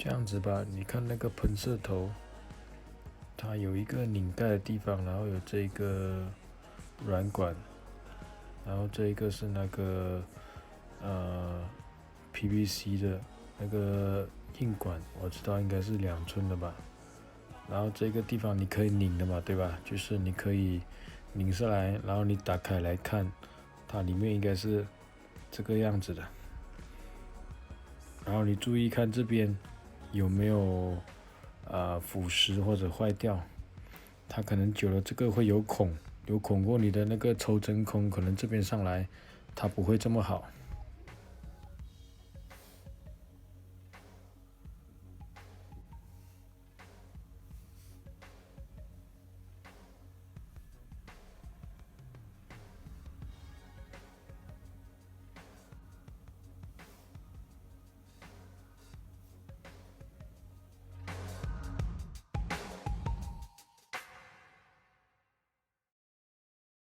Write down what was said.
这样子吧，你看那个喷射头，它有一个拧盖的地方，然后有这个软管，然后这一个是那个PVC 的那个硬管，我知道应该是2寸的吧。然后这个地方你可以拧的嘛，对吧？就是你可以拧下来，然后你打开来看，它里面应该是这个样子的。然后你注意看这边有没有腐蚀或者坏掉，它可能久了这个会有孔过你的那个抽真空，可能这边上来它不会这么好。